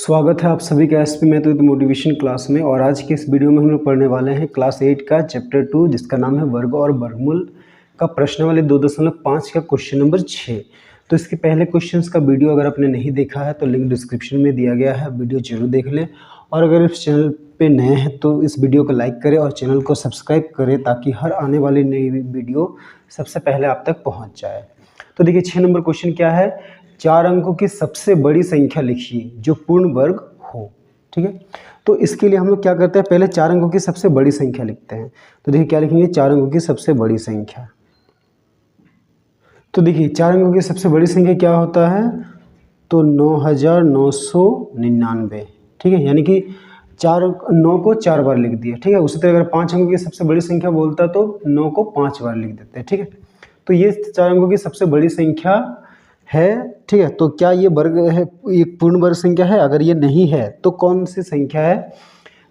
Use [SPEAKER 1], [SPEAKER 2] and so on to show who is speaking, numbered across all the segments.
[SPEAKER 1] स्वागत है आप सभी का एसपी मैथ मोटिवेशन क्लास में। और आज के इस वीडियो में हम लोग पढ़ने वाले हैं क्लास 8 का चैप्टर 2 जिसका नाम है वर्ग और वर्गमूल का प्रश्नावली 2.5 का क्वेश्चन नंबर 6। तो इसके पहले क्वेश्चंस का वीडियो अगर आपने नहीं देखा है तो लिंक डिस्क्रिप्शन में दिया गया है, वीडियो जरूर देख लें। और अगर इस चैनल पे नए हैं तो इस वीडियो को लाइक करें और चैनल को सब्सक्राइब करें ताकि हर आने वाली नई वीडियो सबसे पहले आप तक पहुँच जाए। तो देखिए 6 नंबर क्वेश्चन क्या है, 4 अंकों की सबसे बड़ी संख्या लिखिए जो पूर्ण वर्ग हो। ठीक है, तो इसके लिए हम लोग क्या करते हैं, पहले 4 अंकों की सबसे बड़ी संख्या लिखते हैं। तो देखिए क्या लिखेंगे, 4 अंकों की सबसे बड़ी संख्या। तो देखिए 4 अंकों की सबसे बड़ी संख्या क्या होता है, तो 9999। ठीक है, यानी कि 9 को 4 बार लिख दिया। ठीक है, उसी तरह अगर 5 अंकों की सबसे बड़ी संख्या बोलता तो 9 को 5 बार लिख देते हैं। ठीक है, तो ये 4 अंकों की सबसे बड़ी संख्या है। ठीक है, तो क्या ये वर्ग है, ये पूर्ण वर्ग संख्या है? अगर ये नहीं है तो कौन सी संख्या है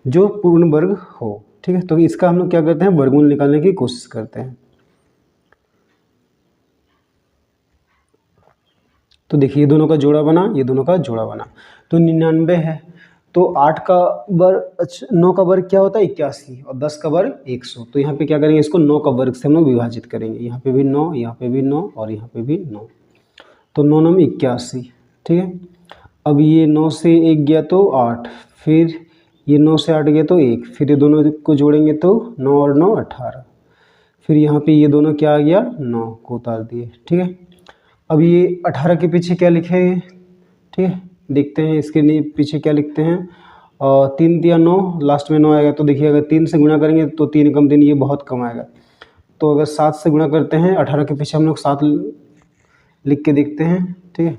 [SPEAKER 1] जो पूर्ण वर्ग हो? ठीक है, तो इसका हम लोग क्या करते हैं, वर्गमूल निकालने की कोशिश करते हैं। तो देखिए ये दोनों का जोड़ा बना, ये दोनों का जोड़ा बना, तो 99 है। तो 8 का वर्ग 9 का वर्ग क्या होता है, 81, और 10 का वर्ग 100। तो यहाँ पे क्या करेंगे, इसको 9 का वर्ग से हम लोग विभाजित करेंगे। यहाँ पे भी 9, यहाँ पे भी 9 और यहाँ पे भी 9, तो 9 9 81। ठीक है, अब ये 9 से 1 गया तो 8, फिर ये 9 से 8 गया तो 1, फिर ये दोनों को जोड़ेंगे तो 9 और 9 18, फिर यहाँ पे ये दोनों क्या आ गया, 9 को उतार दिए। ठीक है, अब ये 18 के पीछे क्या लिखे, ठीक है देखते हैं इसके लिए पीछे क्या लिखते हैं। और 3 दिया 9, लास्ट में 9 आएगा। तो देखिए अगर 3 से गुणा करेंगे तो 3 कम 3, ये बहुत कम आएगा। तो अगर 7 से गुणा करते हैं, 18 के पीछे हम लोग 7 लिख के देखते हैं। ठीक है,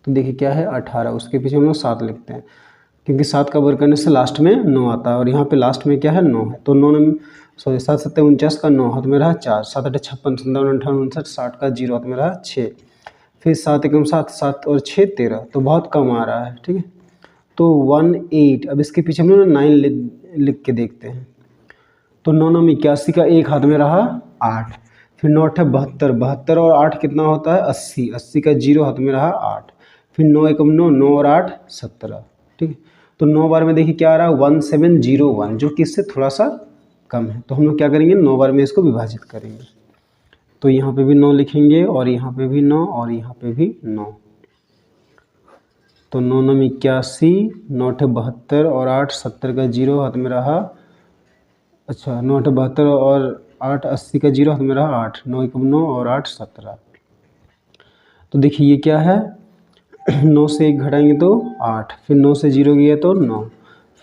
[SPEAKER 1] तो देखिए क्या है 18, उसके पीछे हम लोग 7 लिखते हैं, क्योंकि 7 का वर्ग करने से लास्ट में 9 आता है और यहाँ पे लास्ट में क्या है 9 है। तो 9 सॉरी 7 7 49 का 9 हाथ में रहा 4, 7 8 56 57 58 59 60 का 0 हाथ में रहा 6, फिर 7 एकम 7, 7 और 6 13, तो बहुत कम आ रहा है। ठीक है, तो 18, अब इसके पीछे हम लोग 9 लिख के देखते हैं। तो 9 9 81 का 1 हाथ में रहा 8, फिर 9 8 72, 72 और 8 कितना होता है 80, 80 का 0 हाथ में रहा 8, फिर 9 एकम 9, 9 और 8 17। ठीक है, तो 9 बार में देखिए क्या आ रहा है 1701, जो कि इससे थोड़ा सा कम है। तो हम लोग क्या करेंगे, 9 बार में इसको विभाजित करेंगे। तो यहाँ पे भी 9 लिखेंगे और यहाँ पे भी 9 और यहाँ पे भी 9। तो 9 9 81, 9 8 72 और 8 70 का 0 हाथ में रहा, अच्छा 9 8 72 और 8 80 का 0 हाथ में रहा 8, 9 एकम 9 और 8 17। तो देखिए ये क्या है 9 से 1 घटाएंगे तो 8, फिर 9 से 0 गया तो 9,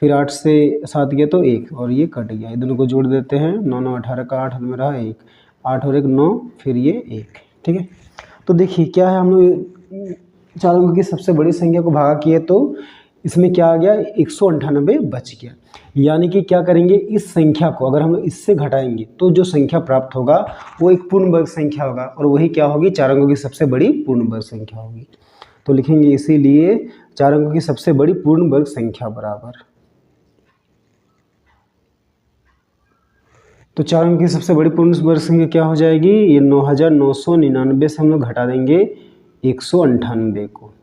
[SPEAKER 1] फिर 8 से 7 गया तो 1 और ये कट गया। ये दोनों को जोड़ देते हैं, 9 9 18 का 8 हाथ में रहा 1, 8 और 1 9, फिर ये 1। ठीक है, तो देखिए क्या है, हम लोग 4 अंकों की सबसे बड़ी संख्या को भागा किए तो इसमें क्या आ गया 198 बच गया। यानी कि क्या करेंगे, इस संख्या को अगर हम लोग इससे घटाएंगे तो जो संख्या प्राप्त होगा वो एक पूर्ण वर्ग संख्या होगा, और वही क्या होगी, 4 अंकों की सबसे बड़ी पूर्ण वर्ग संख्या होगी। तो लिखेंगे इसीलिए 4 अंकों की सबसे बड़ी पूर्ण वर्ग संख्या बराबर, तो 4 अंक की सबसे बड़ी पूर्ण वर्ग संख्या क्या हो जाएगी, ये 9999 से हम लोग घटा देंगे 198 को।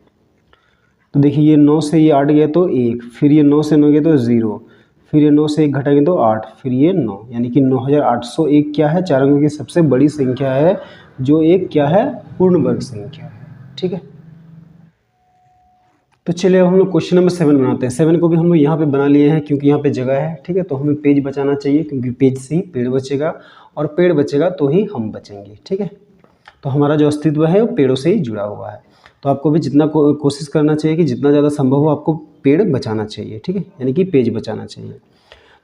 [SPEAKER 1] तो देखिए ये 9 से ये 8 गया तो 1, फिर ये 9 से 9 गया तो 0, फिर ये 9 से 1 घटाएंगे तो 8, फिर ये 9, यानी कि 9801 क्या है, 4 अंकों की सबसे बड़ी संख्या है, जो एक क्या है, पूर्ण वर्ग संख्या है। ठीक है, तो चलिए हम लोग क्वेश्चन नंबर 7 बनाते हैं। 7 को भी हम लोग यहाँ पे बना लिए हैं क्योंकि यहाँ पे जगह है। ठीक है, तो हमें पेज बचाना चाहिए क्योंकि पेज से ही पेड़ बचेगा, और पेड़ बचेगा तो ही हम बचेंगे। ठीक है, तो हमारा जो अस्तित्व है वो पेड़ों से ही जुड़ा हुआ है। तो आपको भी जितना कोशिश करना चाहिए कि जितना ज़्यादा संभव हो आपको पेड़ बचाना चाहिए। ठीक है, यानी कि पेज बचाना चाहिए।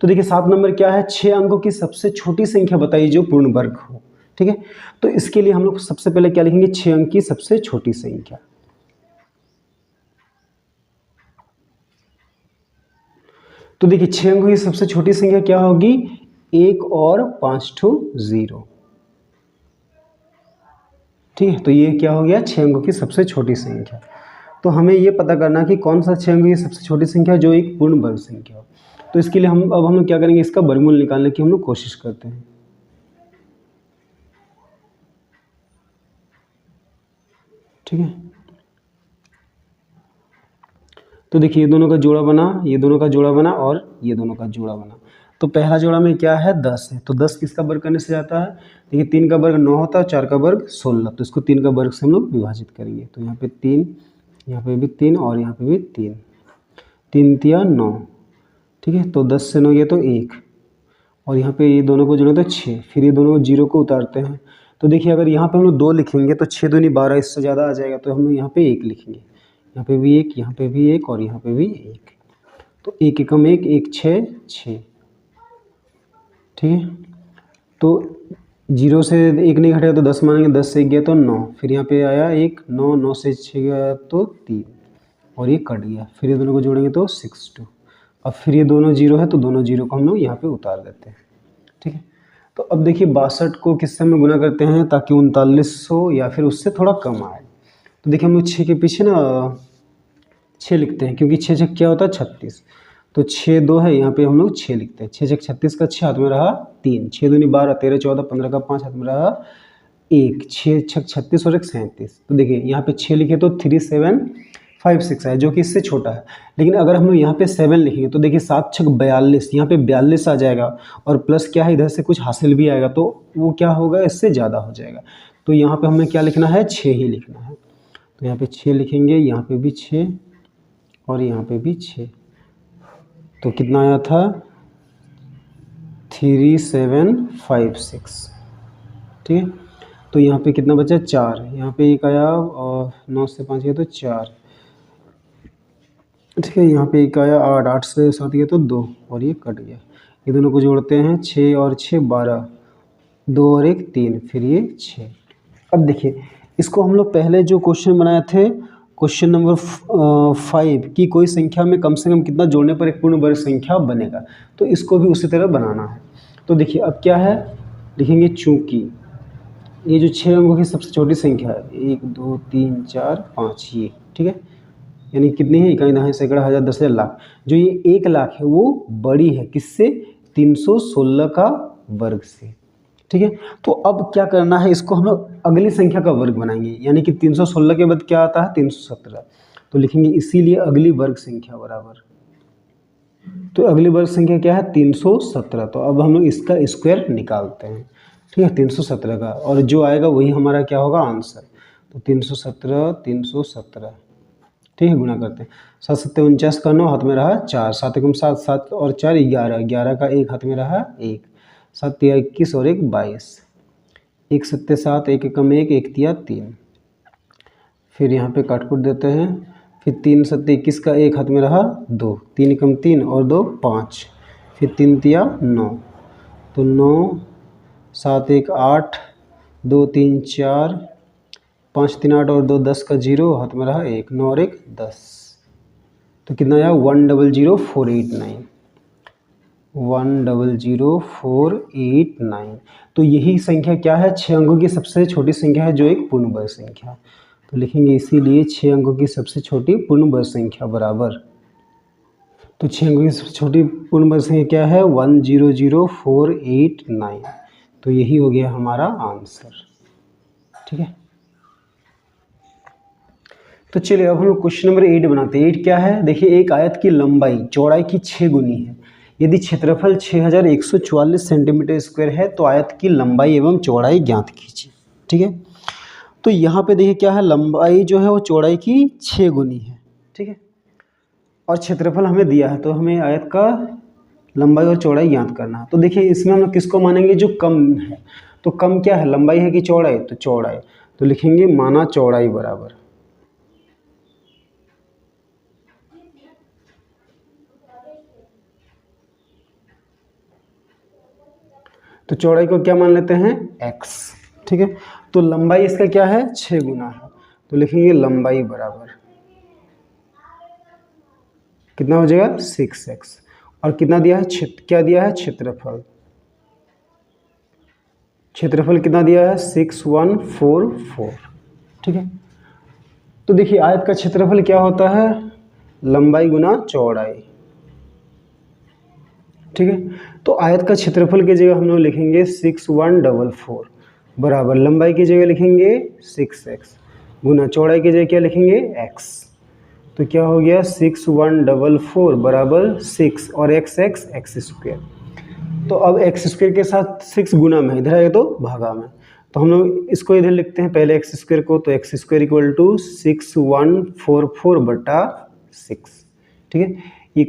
[SPEAKER 1] तो देखिए 7 नंबर क्या है, 6 अंकों की सबसे छोटी संख्या बताइए जो पूर्ण वर्ग हो। ठीक है, तो इसके लिए हम लोग सबसे पहले क्या लिखेंगे, 6 अंक की सबसे छोटी संख्या। तो देखिए 6 अंकों की सबसे छोटी संख्या क्या होगी, 1 और 5 ठो 0। ठीक है, तो ये क्या हो गया 6 अंकों की सबसे छोटी संख्या। तो हमें ये पता करना कि कौन सा 6 अंकों की सबसे छोटी संख्या जो एक पूर्ण वर्ग संख्या हो। तो इसके लिए हम लोग क्या करेंगे, इसका वर्गमूल निकालने की हम लोग कोशिश करते हैं। ठीक है, तो देखिए ये दोनों का जोड़ा बना, ये दोनों का जोड़ा बना और ये दोनों का जोड़ा बना। तो पहला जोड़ा में क्या है 10 है, तो 10 किसका वर्ग करने से जाता है, देखिए 3 का वर्ग 9 होता है, 4 का वर्ग 16, तो इसको 3 का वर्ग से हम लोग विभाजित करेंगे। तो यहाँ पे 3, यहाँ पे भी 3 और यहाँ पे भी 3, 3 तिया 9, ठीक है। तो 10 से 9 गया तो 1, और यहाँ पे ये दोनों को जोड़े तो 6, फिर ये दोनों को जीरो को उतारते हैं। तो देखिए अगर यहाँ पे हम लोग 2 लिखेंगे तो 6 दूनी 12, इससे ज़्यादा आ जाएगा, तो हम लोग यहाँ पे 1 लिखेंगे, यहाँ पे भी 1, यहाँ पे भी 1 और यहाँ पे भी 1। तो 1 एकम 1, 1 6 6, ठीक है। तो 0 से 1 नहीं घटेगा तो 10 मानेंगे, 10 से 1 गया तो 9, फिर यहाँ पे आया 1, 9, 9 से 6 गया तो 3 और ये कट गया, फिर ये दोनों को जोड़ेंगे तो 62। अब फिर ये दोनों जीरो है तो दोनों जीरो को हम लोग यहाँ पे उतार देते हैं, ठीक है। तो अब देखिए 62 को किससे हम गुना करते हैं ताकि 3900 या फिर उससे थोड़ा कम आए। तो देखिए हम लोग 6 के पीछे ना 6 लिखते हैं, क्योंकि 6 6 क्या होता है 36, तो 6 2 है, यहाँ पे हम लोग 6 लिखते हैं। 6 6 36 का 6 हाथ में रहा 3, 6 दूनी 12, 13 14 15 का 5 हाथ में रहा 1, 6 6 36 और 1 37। तो देखिए यहाँ पे 6 लिखे तो 3 7 5 6 है, जो कि इससे छोटा है। लेकिन अगर हम लोग यहाँ पे 7 लिखेंगे तो देखिए 7 6 42, यहाँ पे 42 आ जाएगा, और प्लस क्या है इधर से कुछ हासिल भी आएगा, तो वो क्या होगा इससे ज़्यादा हो जाएगा। तो यहाँ पे हमें क्या लिखना है 6 ही लिखना है। तो यहाँ पे 6 लिखेंगे, यहाँ पे भी 6 और यहाँ पे भी 6। तो कितना आया था 3756, ठीक है। तो यहाँ पे कितना बचा 4, यहाँ पे 1 आया और 9 से 5 गया तो 4, ठीक है। यहाँ पे 1 आया 8, 8 से 7 गया तो 2 और ये कट गया। ये दोनों को जोड़ते हैं 6 और 6 12, 2 और 1 3, फिर ये 6। अब देखिए इसको हम लोग पहले जो क्वेश्चन बनाए थे क्वेश्चन नंबर 5 की कोई संख्या में कम से कम कितना जोड़ने पर एक पूर्ण वर्ग संख्या बनेगा, तो इसको भी उसी तरह बनाना है। तो देखिए अब क्या है लिखेंगे, चूँकि ये जो 6 अंकों की सबसे छोटी संख्या है 1 2 3 4 5 ये, ठीक है, यानी कितनी है इकाई दहाई सैकड़ा हज़ार दस हज़ार लाख, जो ये 1 लाख है वो बड़ी है किससे 316 का वर्ग से, ठीक है। तो अब क्या करना है, इसको हम लोग अगली संख्या का वर्ग बनाएंगे, यानी कि 316 के बाद क्या आता है 317, तो लिखेंगे इसीलिए अगली वर्ग संख्या बराबर, तो अगली वर्ग संख्या क्या है 317। तो अब हम लोग इसका स्क्वायर निकालते हैं, ठीक है 317 का, और जो आएगा वही हमारा क्या होगा आंसर। तो 317 317, ठीक है, गुना करते हैं। 7 7 49 का 9 हाथ में रहा 4, 7 एकम 7, 7 और 4 11, 11 का 1 हाथ में रहा 1, 7 तिया 21 और 1 22, 1 7 7, 1 एकम 1, 1 तिया 3, फिर यहाँ पे काटकुट देते हैं, फिर 3 7 21 का 1 हाथ में रहा 2, 3 एकम 3 और 2 5, फिर 3 तिया 9, तो 9 7 1 8, 2 3 4, 5 3 8 और 2 10 का 0 हाथ में रहा 1, 9 और 1 10, तो कितना आया 100489, 100489। तो यही संख्या क्या है 6 अंकों की सबसे छोटी संख्या है जो एक पूर्ण वर्ग संख्या, तो लिखेंगे इसीलिए 6 अंकों की सबसे छोटी पूर्ण वर्ग संख्या बराबर, तो 6 अंकों की सबसे छोटी पूर्ण वर्ग संख्या क्या है 100489, तो यही हो गया हमारा आंसर, ठीक है। तो चलिए अब हम लोग क्वेश्चन नंबर 8 बनाते हैं। 8 क्या है, देखिए एक आयत की लंबाई चौड़ाई की 6 गुनी है, यदि क्षेत्रफल 6144 सेंटीमीटर स्क्वायर है तो आयत की लंबाई एवं चौड़ाई ज्ञात कीजिए, ठीक है। तो यहाँ पे देखिए क्या है, लंबाई जो है वो चौड़ाई की 6 गुनी है, ठीक है, और क्षेत्रफल हमें दिया है, तो हमें आयत का लंबाई और चौड़ाई ज्ञात करना है। तो देखिए इसमें हम लोग किसको मानेंगे, जो कम है, तो कम क्या है लंबाई है कि चौड़ाई, तो चौड़ाई, तो लिखेंगे माना चौड़ाई बराबर, तो चौड़ाई को क्या मान लेते हैं x, ठीक है। तो लंबाई इसका क्या है 6 गुना है, तो लिखेंगे लंबाई बराबर कितना हो जाएगा 6x, और कितना दिया है क्या दिया है क्षेत्रफल, क्षेत्रफल कितना दिया है 6144, ठीक है। तो देखिए आयत का क्षेत्रफल क्या होता है लंबाई गुना चौड़ाई, ठीक है। तो आयत का क्षेत्रफल की जगह हम लोग लिखेंगे 6144 बराबर लंबाई की जगह लिखेंगे 6x गुना चौड़ाई की जगह क्या लिखेंगे x, तो क्या हो गया 6144 बराबर 6 और एक्स एक्स एक्स स्क्वेयर। तो अब एक्स स्क्वेयर के साथ 6 गुना में, इधर आएगा तो भागा में, तो हम लोग इसको इधर लिखते हैं पहले एक्स स्क्वेयर को, तो एक्स स्क्वेयर इक्वल टू 6144 बटा 6। ठीक है, ये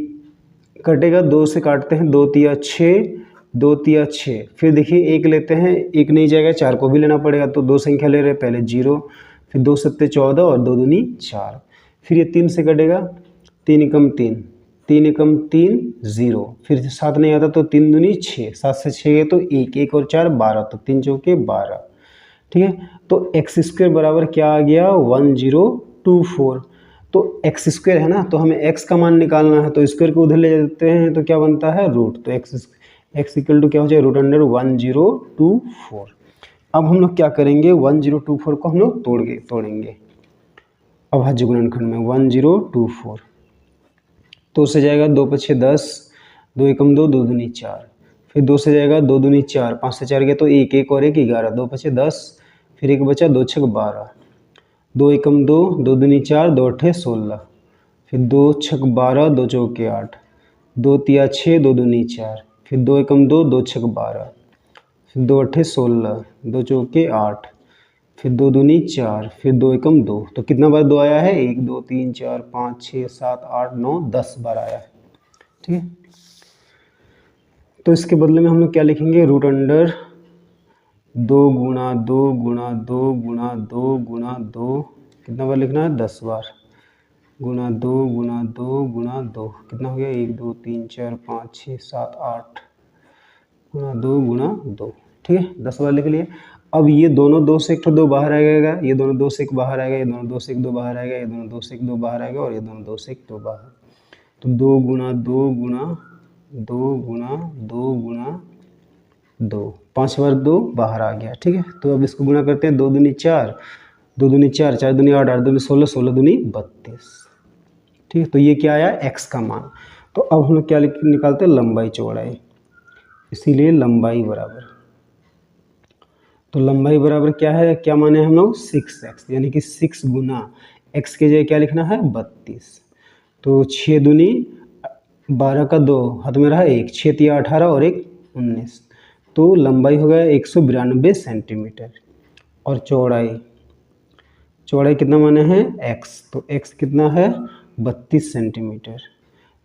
[SPEAKER 1] कटेगा, 2 से काटते हैं, 2 तिया 6, 2 तिया 6, फिर देखिए एक लेते हैं, एक नहीं जाएगा, 4 को भी लेना पड़ेगा, तो 2 संख्या ले रहे हैं, पहले 0, फिर 2 सत्ते 14 और 2 दूनी 4, फिर ये 3 से कटेगा, 3 एकम 3, 3 एकम 3 0, फिर 7 नहीं आता तो 3 दूनी 6, 7 से 6 गए तो 1, 1 और 4 12, तो 3 चौके 12। ठीक है, तो एक्स स्क्वेयर बराबर क्या आ गया 1024। तो एक्स स्क्वेयर है ना, तो हमें एक्स का मान निकालना है, तो स्क्वेयर को उधर ले जाते हैं तो क्या बनता है रूट, तो एक्स इक्वल टू क्या हो जाएगा रूट अंडर 1024। अब हम लोग क्या करेंगे 1024 को हम लोग तोड़ेंगे अभाज्य गुणनखंड में 1024, तो उससे जाएगा 2 पछे 10, 2 एकम 2, 2 दूनी 4, फिर 2 से जाएगा 2 दूनी 4, 5 से 4 गया तो 1, 1 और 1 11, 2 पछे 10, फिर 1 बचा, 2 छक 12, 2 एकम 2, 2 दूनी 4, 2 अठे 16, फिर 2 छक 12, 2 चौके 8, 2 तिया 6, 2 दूनी 4, फिर 2 एकम 2, 2 छक 12, फिर 2 अठे 16, 2 चौके 8, फिर 2 दूनी 4, फिर 2 एकम 2, तो कितना बार 2 आया है 1 2 3 4 5 6 7 8 9 10 बार आया है। ठीक है, तो इसके बदले में हम लोग क्या लिखेंगे रूट अंडर 2 गुणा 2 गुणा 2 गुणा 2 गुणा 2, कितना बार लिखना है 10 बार, गुणा 2 गुणा 2 गुणा 2, कितना हो गया 1 2 3 4 5 6 7 8 गुणा 2 गुणा 2। ठीक है, 10 बार लिख लिए। अब ये दोनों 2 से 1 तो 2 बाहर आ जाएगा, ये दोनों 2 से 1 बाहर आएगा, ये दोनों 2 से 1 2 बाहर आएगा, ये दोनों 2 से 1 2 बाहर आएगा, और ये दोनों 2 से 1 2 बाहर, तो 2 गुणा 2 गुणा 2 गुणा 2 गुणा 2, 5 बार 2 बाहर आ गया। ठीक है, तो अब इसको गुणा करते हैं, 2 दूनी 4, 2 दूनी 4, 4 दूनी 8, 8 दूनी 16, 16 दूनी 32। ठीक है, तो ये क्या आया x का मान। तो अब हम लोग क्या निकालते हैं लंबाई चौड़ाई, इसीलिए लंबाई बराबर, तो लंबाई बराबर क्या है, क्या माने हम लोग 6x, यानी कि 6 गुना x के जगह क्या लिखना है 32, तो 6 दूनी 12 का 2 हाथ में रहा 1, 6 तिया 18 और 1 19, तो लंबाई हो गया 192 सेंटीमीटर, और चौड़ाई कितना माने हैं x, तो x कितना है 32 सेंटीमीटर,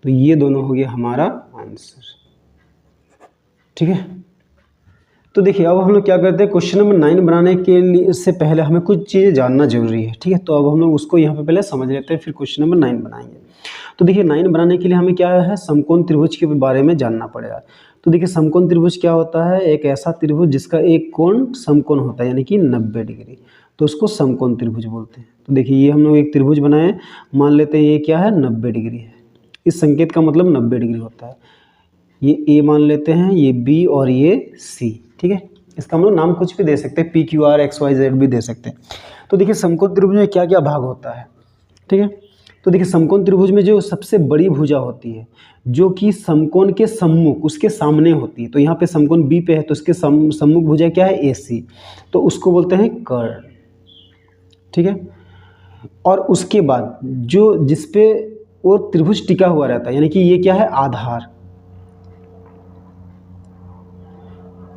[SPEAKER 1] तो ये दोनों हो गया हमारा आंसर। ठीक है, तो देखिए अब हम लोग क्या करते हैं क्वेश्चन नंबर 9 बनाने के लिए इससे पहले हमें कुछ चीज़ें जानना जरूरी है। ठीक है, तो अब हम लोग उसको यहाँ पे पहले समझ लेते हैं, फिर क्वेश्चन नंबर 9 बनाएंगे। तो देखिए 9 बनाने के लिए हमें क्या है समकोण त्रिभुज के बारे में जानना पड़ेगा। तो देखिए समकोण त्रिभुज क्या होता है, एक ऐसा त्रिभुज जिसका एक कोण समकोण होता है, यानी कि 90 डिग्री, तो उसको समकोण त्रिभुज बोलते हैं। तो देखिए ये हम लोग एक त्रिभुज बनाए, मान लेते हैं ये क्या है 90 डिग्री है, इस संकेत का मतलब 90 डिग्री होता है, ये ए मान लेते हैं, ये बी और ये सी। ठीक है, इसका हम लोग नाम कुछ भी दे सकते हैं, P Q R X Y Z भी दे सकते हैं। तो देखिए समकोण त्रिभुज में क्या क्या भाग होता है। ठीक है, तो देखिए समकोण त्रिभुज में जो सबसे बड़ी भुजा होती है जो कि समकोण के सम्मुख उसके सामने होती है, तो यहाँ पे समकोण बी पे है तो इसके सम्मुख भुजा क्या है ए सी, तो उसको बोलते हैं कर्ण। ठीक है, और उसके बाद जो जिसपे वो त्रिभुज टिका हुआ रहता है, यानी कि ये क्या है आधार,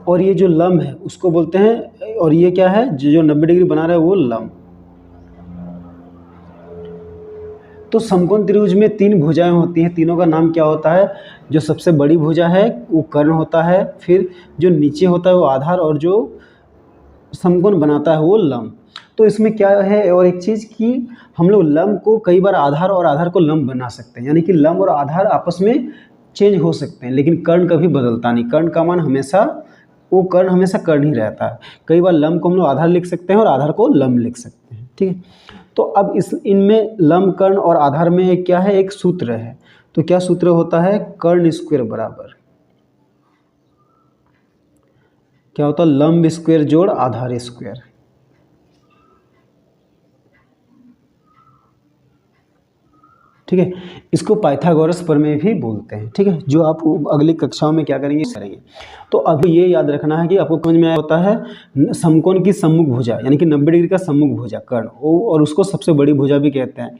[SPEAKER 1] और ये जो लंब है उसको बोलते हैं, और ये क्या है जो 90 डिग्री बना रहा है वो लंब। तो समकोण त्रिभुज में 3 भुजाएं होती हैं, तीनों का नाम क्या होता है, जो सबसे बड़ी भुजा है वो कर्ण होता है, फिर जो नीचे होता है वो आधार, और जो समकोण बनाता है वो लंब। तो इसमें क्या है और एक चीज़ कि हम लोग लंब को कई बार आधार और आधार को लंब बना सकते हैं, यानी कि लंब और आधार आपस में चेंज हो सकते हैं, लेकिन कर्ण कभी बदलता नहीं, कर्ण का मान हमेशा वो कर्ण हमेशा कर्ण ही रहता है। कई बार लंब को हम लोग आधार लिख सकते हैं और आधार को लंब लिख सकते हैं। ठीक है, तो अब इनमें लंब कर्ण और आधार में एक क्या है एक सूत्र है, तो क्या सूत्र होता है कर्ण स्क्वायर बराबर क्या होता है लंब स्क्वायर जोड़ आधार स्क्वायर। ठीक है। इसको पाइथागोरस प्रमेय भी बोलते हैं, ठीक है, जो आप अगली कक्षाओं में क्या करेंगे। तो अभी ये याद रखना है कि आपको समझ में आया होता है समकोण की सम्मुख भुजा यानी कि 90 डिग्री का सम्मुख भुजा कर्ण, और उसको सबसे बड़ी भुजा भी कहते हैं,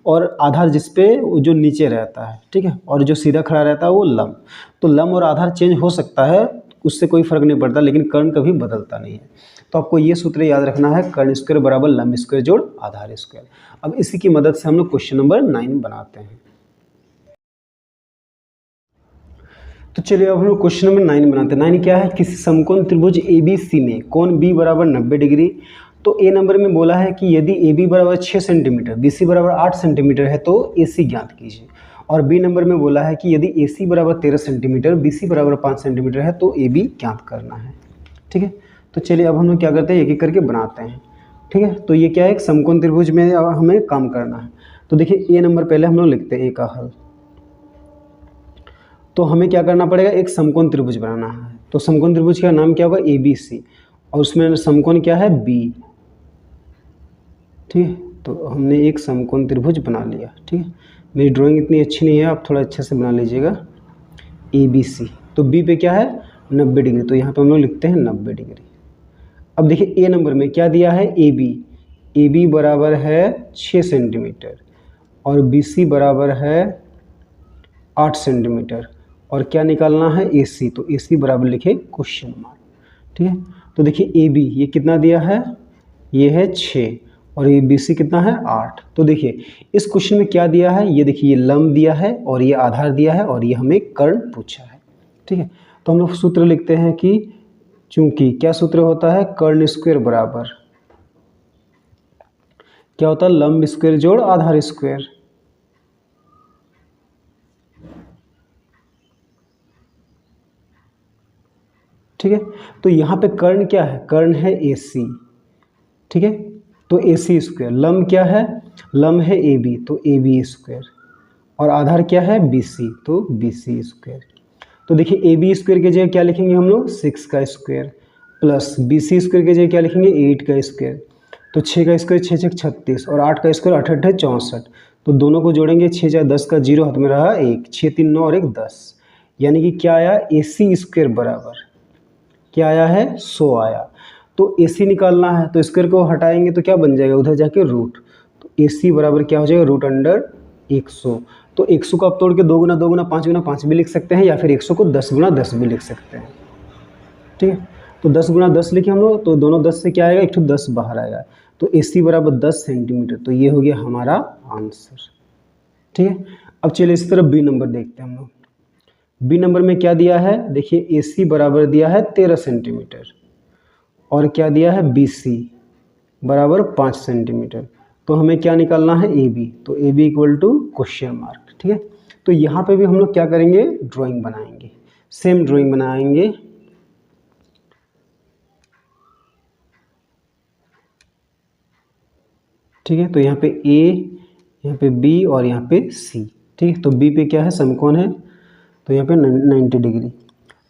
[SPEAKER 1] और आधार जिस पे जो नीचे रहता है, ठीक है, और जो सीधा खड़ा रहता है वो लंब। तो लंब और आधार चेंज हो सकता है, उससे कोई फर्क नहीं पड़ता, लेकिन कर्ण कभी बदलता नहीं है। तो आपको ये सूत्र याद रखना है, कर्ण स्क्वायर बराबर लंब स्क्वायर जोड़ आधार स्क्वायर। अब इसी की मदद से हम लोग क्वेश्चन नंबर 9 बनाते हैं। तो चलिए अब हम लोग क्वेश्चन नंबर 9 बनाते हैं। 9 क्या है, किसी समकोण त्रिभुज ABC में कोण B बराबर 90 डिग्री। तो ए नंबर में बोला है कि यदि AB बराबर 6 सेंटीमीटर, BC बराबर 8 सेंटीमीटर है तो AC ज्ञात कीजिए। और बी नंबर में बोला है कि यदि AC बराबर 13 सेंटीमीटर, BC बराबर 5 सेंटीमीटर है तो AB ज्ञात करना है, ठीक है। तो चलिए अब हम लोग क्या करते हैं, एक एक करके बनाते हैं, ठीक है। तो ये क्या है, एक समकोण त्रिभुज में हमें काम करना है। तो देखिए ए नंबर पहले हम लोग लिखते हैं, ए का हल। तो हमें क्या करना पड़ेगा, एक समकोण त्रिभुज बनाना है। तो समकोण त्रिभुज का नाम क्या होगा, ABC, और उसमें समकोण क्या है, B, ठीक है। तो हमने एक समकोण त्रिभुज बना लिया, ठीक है। मेरी ड्राइंग इतनी अच्छी नहीं है, आप थोड़ा अच्छे से बना लीजिएगा। ABC, तो B पे क्या है 90 डिग्री, तो यहाँ पे हम लोग लिखते हैं 90 डिग्री। अब देखिए ए नंबर में क्या दिया है, AB बराबर है 6 सेंटीमीटर और BC बराबर है 8 सेंटीमीटर, और क्या निकालना है, AC। तो AC बराबर लिखे क्वेश्चन मार्क, ठीक है। तो देखिए AB ये कितना दिया है, ये है 6, और ये BC कितना है 8। तो देखिए इस क्वेश्चन में क्या दिया है, ये देखिए ये लंब दिया है और ये आधार दिया है और ये हमें कर्ण पूछा है, ठीक है। तो हम लोग सूत्र लिखते हैं कि चूंकि क्या सूत्र होता है, कर्ण स्क्वायर बराबर क्या होता है, लंब स्क्वायर जोड़ आधार स्क्वायर, ठीक है। तो यहाँ पे कर्ण क्या है, कर्ण है AC, ठीक है। तो AC स्क्वायर, लंब क्या है, लंब है AB, तो AB स्क्वायर, और आधार क्या है BC, तो BC स्क्वायर। तो देखिए AB स्क्वायर की जगह क्या लिखेंगे हम लोग, 6 का स्क्वायर, प्लस BC स्क्वायर की जगह क्या लिखेंगे, 8 का स्क्वायर। तो 6 का स्क्वायर 6 6 36, और 8 का स्क्वायर 8 8 64। तो दोनों को जोड़ेंगे, 6 4 10 का 0 हाथ में रहा 1, 6 3 9 और 1 10, यानी कि क्या आया, AC स्क्वायर बराबर क्या आया है, 100 आया। तो AC निकालना है, तो स्क्वायर को हटाएंगे तो क्या बन जाएगा, उधर जाके रूट। तो AC बराबर क्या हो जाएगा, रूट अंडर 100। तो 100 को आप तोड़ के 2 गुना 2 गुना 5 गुना 5 भी लिख सकते हैं, या फिर 100 को 10 गुना 10 भी लिख सकते हैं, ठीक है। तो 10 गुना 10 लिखे हम लोग, तो दोनों 10 से क्या आएगा, एक तो 10 बाहर आएगा। तो AC बराबर 10 सेंटीमीटर, तो ये हो गया हमारा आंसर, ठीक है। अब चलिए इसी तरफ बी नंबर देखते हैं हम लोग। बी नंबर में क्या दिया है, देखिए AC बराबर दिया है 13 सेंटीमीटर, और क्या दिया है BC बराबर 5 सेंटीमीटर। तो हमें क्या निकालना है, AB। तो AB equal to question mark, ठीक है। तो यहाँ पे भी हम लोग क्या करेंगे, ड्राइंग बनाएंगे, सेम ड्राइंग बनाएंगे, ठीक है। तो यहाँ पे A, यहाँ पे B और यहाँ पे C, ठीक है। तो B पे क्या है, समकोण है, तो यहाँ पे 90 डिग्री।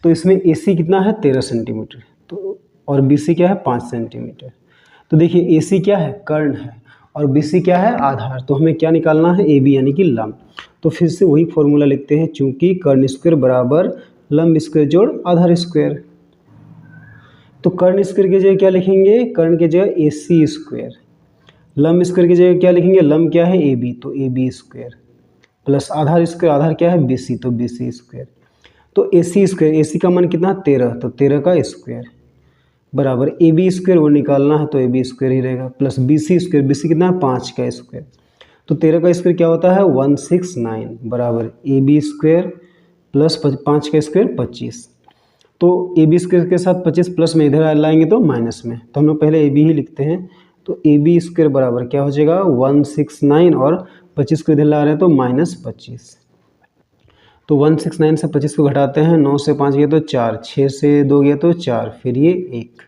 [SPEAKER 1] तो इसमें AC कितना है 13 सेंटीमीटर, तो और BC क्या है 5 सेंटीमीटर। तो देखिए AC क्या है, कर्ण है, और BC क्या है, आधार। तो हमें क्या निकालना है, AB यानी कि लंब। तो फिर से वही फॉर्मूला लिखते हैं, चूंकि कर्ण स्क्वायर बराबर लंब स्क्वायर जोड़ आधार स्क्वायर। तो कर्ण स्क्वायर की जगह क्या लिखेंगे, कर्ण की जगह AC स्क्वायर, लंब स्क्वायर की जगह क्या लिखेंगे, लंब क्या है AB, तो AB स्क्वायर, प्लस आधार स्क्वायर, आधार क्या है BC, तो BC स्क्वायर। तो AC स्क्वायर, AC का मान कितना 13, तो 13 का स्क्वायर बराबर AB स्क्वायर, वो निकालना है तो AB स्क्वायर ही रहेगा, प्लस BC स्क्वायर, BC कितना है 5 का स्क्वायर। तो 13 का स्क्वायर क्या होता है 169 बराबर AB स्क्वायर प्लस 5 का स्क्वायर 25। तो AB स्क्वायर के साथ 25 प्लस में इधर लाएंगे तो माइनस में, तो हम लोग पहले AB ही लिखते हैं। तो AB स्क्वायर बराबर क्या हो जाएगा 169, और 25 को इधर ला रहे हैं तो -25। तो 169 से 25 को घटाते हैं, 9 से 5 गया तो 4, 6 से 2 गया तो 4, फिर ये 1,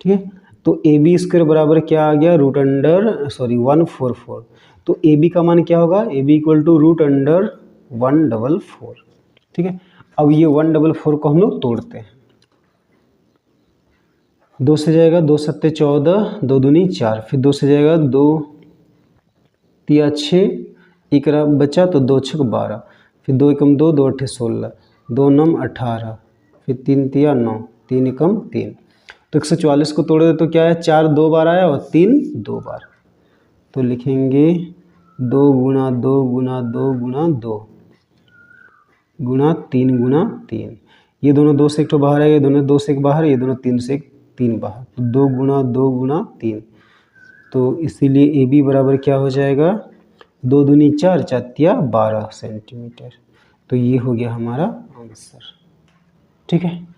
[SPEAKER 1] ठीक है। तो AB स्क्वायर बराबर क्या आ गया, रूट अंडर 144। तो AB का मान क्या होगा, AB equal to root under 144, ठीक है। अब ये 144 को हम लोग तोड़ते हैं, 2 से जाएगा 2 सत्ते 14, 2 दूनी 4, फिर 2 से जाएगा 2 तिया 6, एक बचा तो 2 छक 12, फिर 2 एकम 2, 2 अट्ठे 16, 2 नम 18, फिर 3 तिया 9, 3 एकम 3। तो 144 को तोड़े तो क्या है, 4 2 बार आया और 3 2 बार। तो लिखेंगे 2 गुणा 2 गुणा 2 गुणा 2 गुणा 3 गुणा 3। ये दोनों 2 से एक तो बाहर है, ये दोनों 2 से एक बाहर, ये दोनों 3 से 3 बाहर, तो 2 गुणा 2 गुणा 3। तो इसीलिए ए बी बराबर क्या हो जाएगा, 2 दूनी 4, 4 तिया 12 सेंटीमीटर। तो ये हो गया हमारा आंसर। ठीक है।